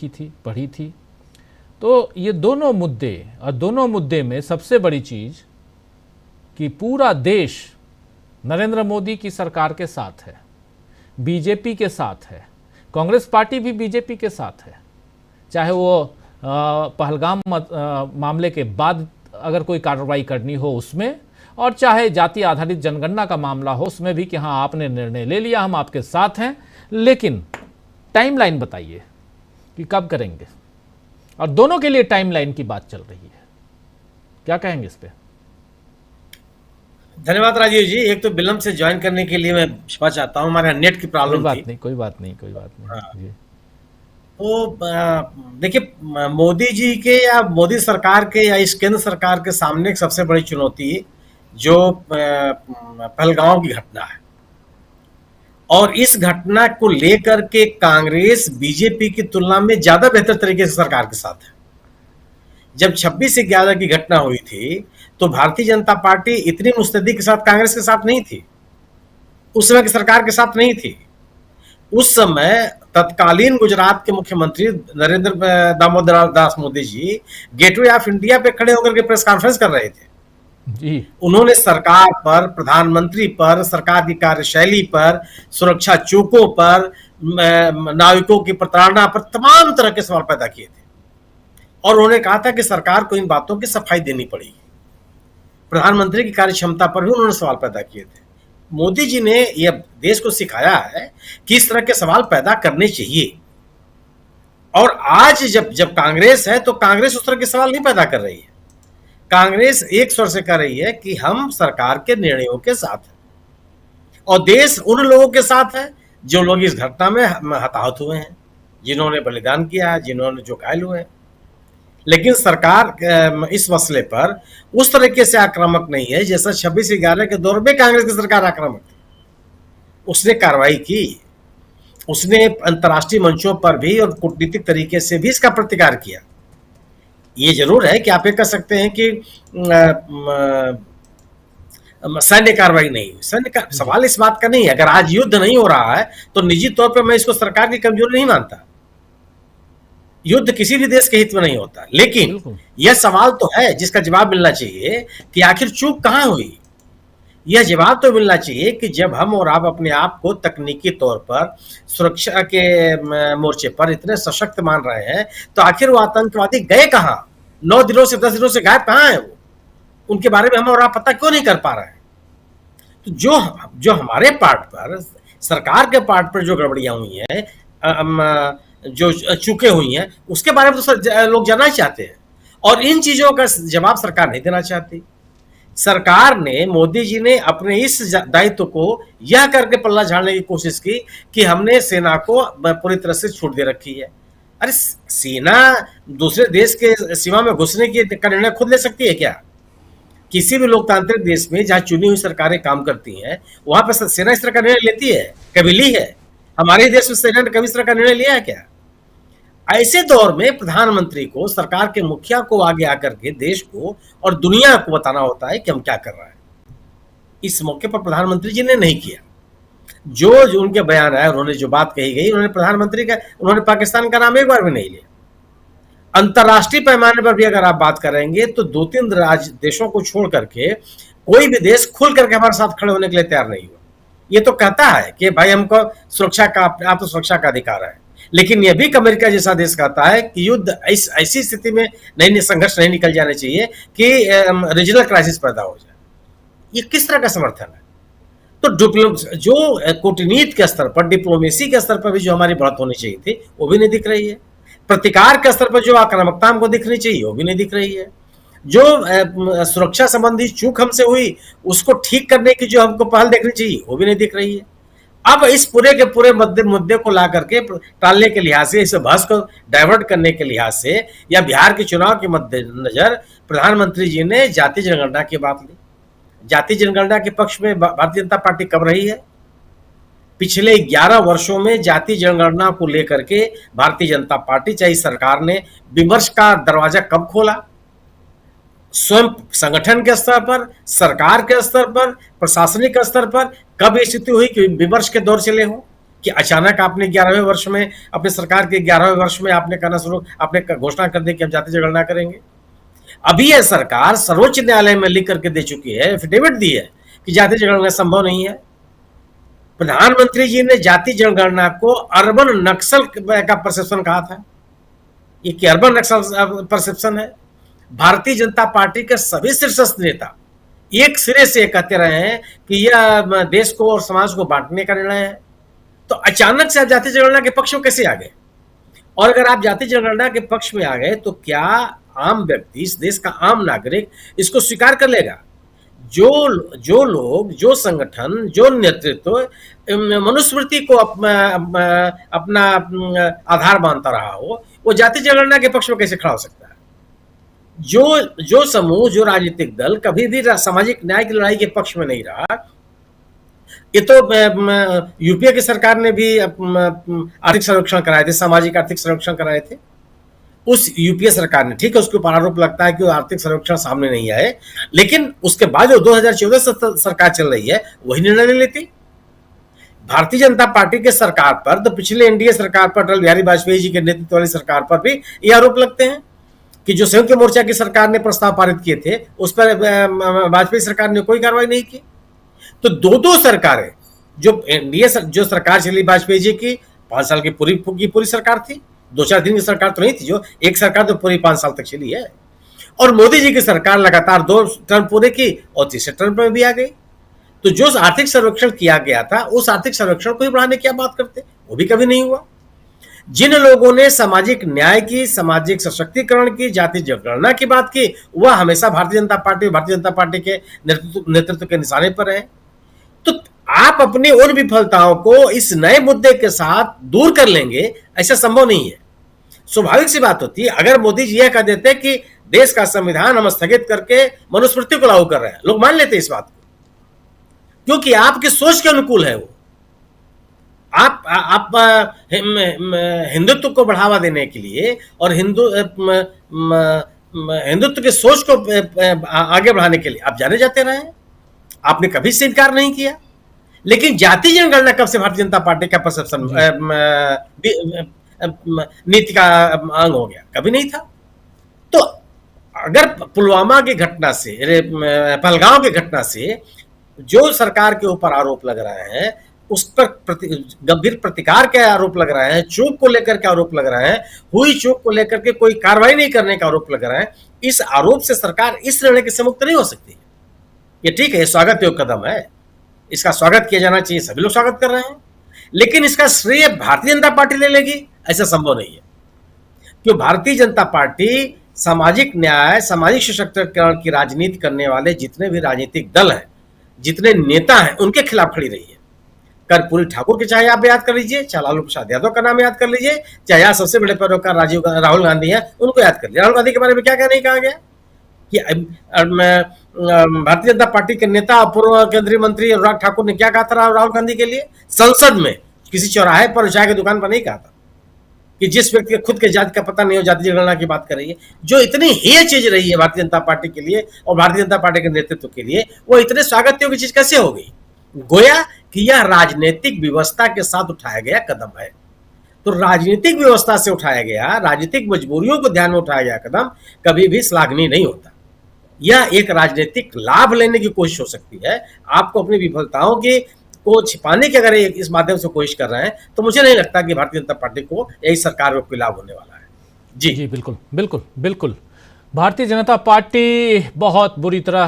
देखी थी, पढ़ी थी। तो ये दोनों मुद्दे, और दोनों मुद्दे में सबसे बड़ी चीज़ कि पूरा देश नरेंद्र मोदी की सरकार के साथ है, बीजेपी के साथ है, कांग्रेस पार्टी भी बीजेपी के साथ है। चाहे वो पहलगाम मामले के बाद अगर कोई कार्रवाई करनी हो उसमें, और चाहे जाति आधारित जनगणना का मामला हो उसमें भी कि हाँ आपने निर्णय ले लिया, हम आपके साथ हैं, लेकिन टाइमलाइन बताइए कि कब करेंगे। और दोनों के लिए टाइमलाइन की बात चल रही है, क्या कहेंगे इस पे? धन्यवाद राजीव जी। एक तो विलंब से ज्वाइन करने के लिए मैं क्षमा चाहता हूँ, हमारे नेट की प्रॉब्लम थी। कोई बात नहीं हाँ। जी। तो देखिए, मोदी जी के या मोदी सरकार के या इस केंद्र सरकार के सामने एक सबसे बड़ी चुनौती जो पहलगांव की घटना है, और इस घटना को लेकर के कांग्रेस बीजेपी की तुलना में ज्यादा बेहतर तरीके से सरकार के साथ है। जब 26/11 की घटना हुई थी तो भारतीय जनता पार्टी इतनी मुस्तैदी के साथ कांग्रेस के साथ नहीं थी, उस समय की सरकार के साथ नहीं थी। उस समय तत्कालीन गुजरात के मुख्यमंत्री Narendra Damodar Das Modi ji gateway of India पे खड़े होकर के प्रेस कॉन्फ्रेंस कर रहे थे जी। उन्होंने सरकार पर, प्रधानमंत्री पर, सरकार की कार्यशैली पर, सुरक्षा चूकों पर, नाविकों की प्रताड़ना पर तमाम तरह के सवाल पैदा किए थे, और उन्होंने कहा था कि सरकार को इन बातों की सफाई देनी पड़ेगी। प्रधानमंत्री की कार्यक्षमता पर भी उन्होंने सवाल पैदा किए थे। मोदी जी ने यह देश को सिखाया है कि इस तरह के सवाल पैदा करने चाहिए, और आज जब कांग्रेस है तो कांग्रेस उस तरह के सवाल नहीं पैदा कर रही है। कांग्रेस एक स्वर से कह रही है कि हम सरकार के निर्णयों के साथ हैं, और देश उन लोगों के साथ है जो लोग इस घटना में हताहत हुए हैं, जिन्होंने बलिदान किया है, जिन्होंने जो घायल हुए हैं। लेकिन सरकार इस मसले पर उस तरीके से आक्रामक नहीं है जैसा 26/11 के दौर में कांग्रेस की सरकार आक्रामक थी। उसने कार्रवाई की, उसने अंतर्राष्ट्रीय मंचों पर भी और कूटनीतिक तरीके से भी इसका प्रतिकार किया। ये जरूर है कि आप ये कह सकते हैं कि सैन्य कार्रवाई नहीं हुई। सवाल इस बात का नहीं है। अगर आज युद्ध नहीं हो रहा है तो निजी तौर पर मैं इसको सरकार की कमजोरी नहीं मानता। युद्ध किसी भी देश के हित में नहीं होता, लेकिन यह सवाल तो है जिसका जवाब मिलना चाहिए कि आखिर चूक कहां हुई। यह जवाब तो मिलना चाहिए कि जब हम और आप अपने आप को तकनीकी तौर पर सुरक्षा के मोर्चे पर इतने सशक्त मान रहे हैं, तो आखिर वो आतंकवादी गए कहां? 9 दिनों से 10 दिनों से गायब कहां है वो? उनके बारे में हम और आप पता क्यों नहीं कर पा रहे हैं? तो जो हमारे पार्ट पर, सरकार के पार्ट पर जो गड़बड़ियां हुई हैं, जो चूके हुई हैं, उसके बारे में तो लोग जानना चाहते हैं, और इन चीजों का जवाब सरकार नहीं देना चाहती। सरकार ने, मोदी जी ने अपने इस दायित्व को यह करके पल्ला झाड़ने की कोशिश की कि हमने सेना को पूरी तरह से छूट दे रखी है। अरे सेना दूसरे देश के सीमा में घुसने का निर्णय खुद ले सकती है क्या? किसी भी लोकतांत्रिक देश में जहां चुनी हुई सरकारें काम करती हैं, वहां पर सेना इस तरह का निर्णय लेती है? कभी ली है? हमारे देश में सेना ने कभी इस तरह का निर्णय लिया है क्या? ऐसे दौर में प्रधानमंत्री को, सरकार के मुखिया को आगे आकर के देश को और दुनिया को बताना होता है कि हम क्या कर रहे हैं। इस मौके पर प्रधानमंत्री जी ने नहीं किया। जो उनके बयान आए, उन्होंने जो बात कही गई, उन्होंने पाकिस्तान का नाम एक बार भी नहीं लिया। अंतरराष्ट्रीय पैमाने पर भी अगर आप बात करेंगे तो 2-3 देशों को छोड़ करके कोई भी देश खुल करके हमारे साथ खड़े होने के लिए तैयार नहीं हुआ। ये तो कहता है कि भाई हमको सुरक्षा का, आप तो सुरक्षा का अधिकार है, लेकिन यह भी अमेरिका जैसा देश कहता है कि युद्ध ऐसी स्थिति में संघर्ष नहीं निकल जाना चाहिए कि रीजनल क्राइसिस पैदा हो जाए। ये किस तरह का समर्थन है? तो जो कूटनीति के स्तर पर, डिप्लोमेसी के स्तर पर भी जो हमारी बढ़त होनी चाहिए थी वो भी नहीं दिख रही है। प्रतिकार के स्तर पर जो आक्रामकता हमको दिखनी चाहिए वो भी नहीं दिख रही है। जो सुरक्षा संबंधी चूक हमसे हुई उसको ठीक करने की जो हमको पहल देखनी चाहिए वो भी नहीं दिख रही है। अब इस पूरे के पूरे मुद्दे को ला करके टालने के लिहाज से, इस बहस को डाइवर्ट करने के लिहाज से, या बिहार के चुनाव के मद्देनजर प्रधानमंत्री जी ने जाति जनगणना की बात ली। जाति जनगणना के पक्ष में भारतीय जनता पार्टी कब रही है? पिछले 11 वर्षों में जाति जनगणना को लेकर के भारतीय जनता पार्टी, चाहे सरकार ने विमर्श का दरवाजा कब खोला? स्वयं संगठन के स्तर पर, सरकार के स्तर पर, प्रशासनिक स्तर पर कब स्थिति हुई कि विमर्श के दौर चले हो? कि अचानक आपने 11वें वर्ष में, अपने सरकार के 11वें वर्ष में आपने घोषणा कर दी कि हम जाति जनगणना करेंगे। अभी यह सरकार सर्वोच्च न्यायालय में लिख करके दे चुकी है, एफिडेविट दी है कि जाति जनगणना संभव नहीं है। प्रधानमंत्री जी ने जाति जनगणना को अर्बन नक्सल का परसेप्शन कहा था, ये कि अर्बन नक्सल परसेप्शन है। भारतीय जनता पार्टी के सभी शीर्षस्थ नेता एक सिरे से कहते रहे हैं कि यह देश को और समाज को बांटने का निर्णय है। तो अचानक से आप जाति जनगणना के पक्ष में कैसे आ गए? और अगर आप जाति जनगणना के पक्ष में आ गए तो क्या आम व्यक्ति, इस देश का आम नागरिक इसको स्वीकार कर लेगा? जो लोग, जो संगठन, जो नेतृत्व मनुस्मृति को अपना आधार मानता रहा हो, वो जाति जनगणना के पक्ष में कैसे खड़ा हो सकता है? जो समूह, जो राजनीतिक दल कभी भी सामाजिक न्याय की लड़ाई के पक्ष में नहीं रहा, ये तो यूपीए की सरकार ने भी आर्थिक सर्वेक्षण कराए थे, सामाजिक आर्थिक सर्वेक्षण कराए थे। उस यूपीए सरकार ने, ठीक है, उसके ऊपर आरोप लगता है कि वो आर्थिक सर्वेक्षण सामने नहीं आए, लेकिन उसके बाद जो 2014 से सरकार चल रही है वही निर्णय ले लेती। भारतीय जनता पार्टी के सरकार पर, तो पिछले एनडीए सरकार पर, अटल बिहारी वाजपेयी जी के नेतृत्व वाली सरकार पर भी ये आरोप लगते हैं कि जो संयुक्त मोर्चा की सरकार ने प्रस्ताव पारित किए थे उस पर वाजपेयी सरकार ने कोई कार्रवाई नहीं की। तो दो सरकारें, जो एनडीए जो सरकार चली वाजपेयी जी की 5 साल की पूरी सरकार थी, 2-4 दिन की सरकार तो नहीं थी, जो एक सरकार तो पूरी 5 साल तक चली है। और मोदी जी की सरकार लगातार 2 टर्म पूरे की और तीसरे टर्म में भी आ गई। तो जो आर्थिक सर्वेक्षण किया गया था उस आर्थिक सर्वेक्षण को ही बढ़ाने की बात करते, वो भी कभी नहीं हुआ। जिन लोगों ने सामाजिक न्याय की, सामाजिक सशक्तिकरण की, जाति जनगणना की बात की, वह हमेशा भारतीय जनता पार्टी के नेतृत्व के निशाने पर रहे। तो आप अपनी उन विफलताओं को इस नए मुद्दे के साथ दूर कर लेंगे, ऐसा संभव नहीं है। स्वाभाविक सी बात होती है, अगर मोदी जी यह कह देते कि देश का संविधान हम स्थगित करके मनुस्मृति को लागू कर रहे हैं, लोग मान लेते इस बात को, क्योंकि आपकी सोच के अनुकूल है वो। आप हिंदुत्व को बढ़ावा देने के लिए और हिंदुत्व की सोच को आगे बढ़ाने के लिए आप जाने जाते रहे, आपने कभी से इनकार नहीं किया। लेकिन जाति जनगणना कब से भारतीय जनता पार्टी का परसेप्शन नीति का अंग हो गया? कभी नहीं था। तो अगर पुलवामा की घटना से, पहलगांव की घटना से जो सरकार के ऊपर आरोप लग रहे हैं, उस पर गंभीर प्रतिकार के आरोप लग रहे हैं, चूक को लेकर के आरोप लग रहे हैं, हुई चूक को लेकर के कोई कार्रवाई नहीं करने का आरोप लग रहा है, इस आरोप से सरकार इस निर्णय से मुक्त नहीं हो सकती। ये ठीक है, स्वागत योग्य कदम है, इसका स्वागत किया जाना चाहिए, सभी लोग स्वागत कर रहे हैं, लेकिन इसका श्रेय भारतीय जनता पार्टी ले लेगी, ऐसा संभव नहीं है। क्यों? भारतीय जनता पार्टी सामाजिक न्याय, सामाजिक सशक्तिकरण की राजनीति करने वाले जितने भी राजनीतिक दल हैं, जितने नेता हैं, उनके खिलाफ खड़ी रही है। कर्पूरी ठाकुर के चाहे आप याद कर लीजिए, चाहे लालू प्रसाद यादव का नाम याद कर लीजिए, चाहे यहाँ सबसे बड़े पैरोकार राहुल गांधी हैं, उनको याद कर लीजिए। राहुल गांधी के बारे में क्या नहीं कहा गया कि भारतीय जनता पार्टी के नेता पूर्व केंद्रीय मंत्री अनुराग ठाकुर ने क्या कहा था राहुल गांधी के लिए? संसद में किसी चौराहे पर, चाय की दुकान पर नहीं कहा था कि जिस व्यक्ति के खुद के जाति का पता नहीं हो जाति जनगणना की बात कर रही है। जो इतनी ही चीज रही है भारतीय जनता पार्टी के लिए और भारतीय जनता पार्टी के नेतृत्व के लिए, वो इतने स्वागत योग्य चीज कैसे हो गई? गोया कि यह राजनीतिक व्यवस्था के साथ उठाया गया कदम है। तो राजनीतिक व्यवस्था से उठाया गया, राजनीतिक मजबूरियों को ध्यान में उठाया गया कदम कभी भी श्लाघनीय नहीं होता। यह एक राजनीतिक लाभ लेने की कोशिश हो सकती है। आपको अपनी विफलताओं की को छिपाने की अगर इस माध्यम से कोशिश कर रहे हैं, तो मुझे नहीं लगता कि भारतीय जनता पार्टी को यही सरकार में कोई लाभ होने वाला है। जी बिल्कुल बिल्कुल बिल्कुल। भारतीय जनता पार्टी बहुत बुरी तरह